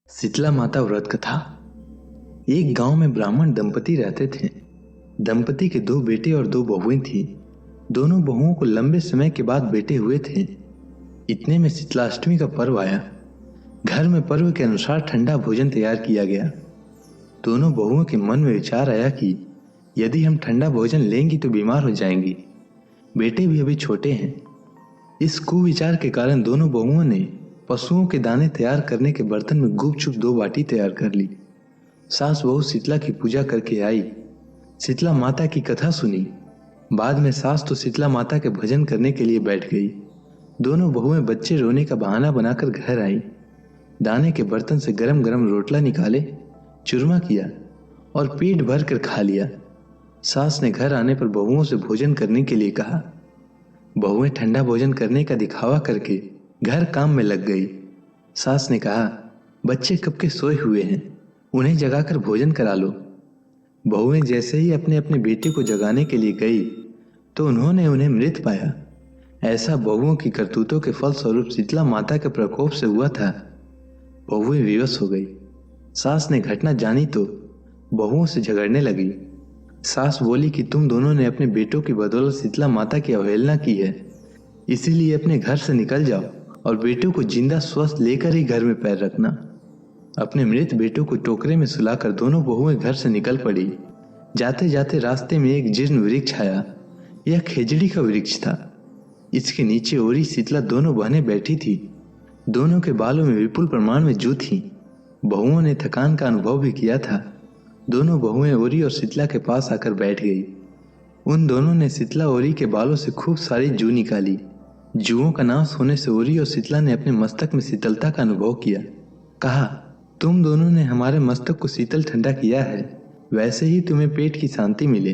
शीतला माता व्रत कथा। एक गांव में ब्राह्मण दंपति रहते थे। दंपति के दो बेटे और दो बहुएं थीं। दोनों बहुओं को लंबे समय के बाद बेटे हुए थे। इतने में शीतलाष्टमी का पर्व आया। घर में पर्व के अनुसार ठंडा भोजन तैयार किया गया। दोनों बहुओं के मन में विचार आया कि यदि हम ठंडा भोजन लेंगी तो बीमार हो जाएंगी। बेटे भी अभी छोटे हैं। इस कुविचार के कारण दोनों बहुओं ने पशुओं के दाने तैयार करने के बर्तन में गुपचुप दो बाटी तैयार कर ली। सास बहू शीतला की पूजा करके आई। शीतला माता की कथा सुनी। बाद में सास तो शीतला माता के भजन करने के लिए बैठ गई। दोनों बहुएं बच्चे रोने का बहाना बनाकर घर आई। दाने के बर्तन से गरम गरम रोटला निकाले, चूरमा किया और पेट भर कर खा लिया। सास ने घर आने पर बहुओं से भोजन करने के लिए कहा। बहुएं ठंडा भोजन करने का दिखावा करके घर काम में लग गई। सास ने कहा, बच्चे कब के सोए हुए हैं, उन्हें जगाकर भोजन करा लो। बहुएं जैसे ही अपने अपने बेटे को जगाने के लिए गई तो उन्होंने उन्हें मृत पाया। ऐसा बहुओं की करतूतों के फलस्वरूप शीतला माता के प्रकोप से हुआ था। बहुएं विवश हो गई। सास ने घटना जानी तो बहुओं से झगड़ने लगी। सास बोली कि तुम दोनों ने अपने बेटों की बदौलत शीतला माता की अवहेलना की है, इसीलिए अपने घर से निकल जाओ और बेटों को जिंदा स्वस्थ लेकर ही घर में पैर रखना। अपने मृत बेटों को टोकरे में सुलाकर दोनों बहुएं घर से निकल पड़ी। जाते जाते रास्ते में एक जीर्ण वृक्ष आया। यह खेजड़ी का वृक्ष था। इसके नीचे ओरी शीतला दोनों बहनें बैठी थी। दोनों के बालों में विपुल प्रमाण में जू थी। बहुओं ने थकान का अनुभव भी किया था। दोनों बहुएं ओरी और शीतला के पास आकर बैठ गई। उन दोनों ने शीतला ओरी के बालों से खूब सारी जू निकाली। जुओं का नाश होने से ओरी और शीतला ने अपने मस्तक में शीतलता का अनुभव किया। कहा, तुम दोनों ने हमारे मस्तक को शीतल ठंडा किया है, वैसे ही तुम्हें पेट की शांति मिले।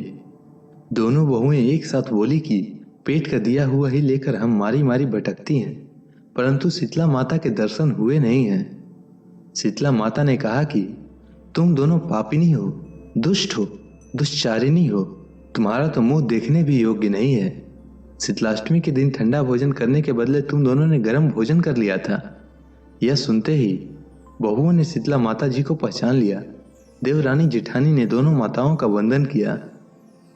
दोनों बहुएं एक साथ बोली कि पेट का दिया हुआ ही लेकर हम मारी मारी भटकती हैं, परंतु शीतला माता के दर्शन हुए नहीं हैं। शीतला माता ने कहा कि तुम दोनों पापिनी हो, दुष्ट हो, दुष्चारिणी हो। तुम्हारा तो मुंह देखने भी योग्य नहीं है। शीतलाष्टमी के दिन ठंडा भोजन करने के बदले तुम दोनों ने गर्म भोजन कर लिया था। यह सुनते ही बहुओं ने शीतला माता जी को पहचान लिया। देवरानी जेठानी ने दोनों माताओं का वंदन किया।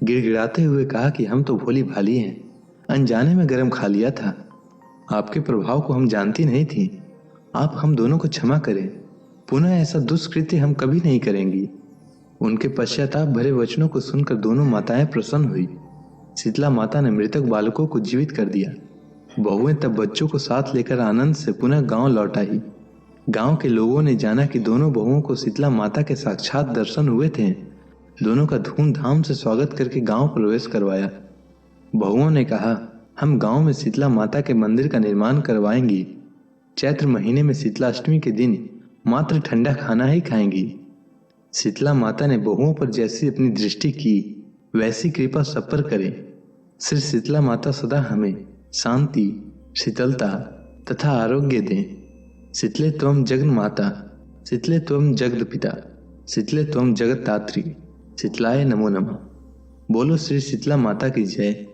गिड़गिड़ाते हुए कहा कि हम तो भोली भाली हैं, अनजाने में गर्म खा लिया था। आपके प्रभाव को हम जानती नहीं थी। आप हम दोनों को क्षमा करें। पुनः ऐसा दुष्कृत्य हम कभी नहीं करेंगी। उनके पश्चाताप भरे वचनों को सुनकर दोनों माताएं प्रसन्न हुई। शीतला माता ने मृतक बालकों को जीवित कर दिया। बहुएं तब बच्चों को साथ लेकर आनंद से पुनः गांव लौट आई। गांव के लोगों ने जाना कि दोनों बहुओं को शीतला माता के साक्षात दर्शन हुए थे। दोनों का धूमधाम से स्वागत करके गांव प्रवेश करवाया। बहुओं ने कहा, हम गांव में शीतला माता के मंदिर का निर्माण करवाएंगी। चैत्र महीने में शीतलाष्टमी के दिन मात्र ठंडा खाना ही खाएंगी। शीतला माता ने बहुओं पर जैसी अपनी दृष्टि की वैसी कृपा सब पर करे। श्री शीतला माता सदा हमें शांति, शीतलता तथा आरोग्य दें। शीतले त्वं जगन माता, शीतले त्वं जगत पिता, शीतले त्वं जगत दात्री, शीतलाय नमो नमः। बोलो श्री शीतला माता की जय।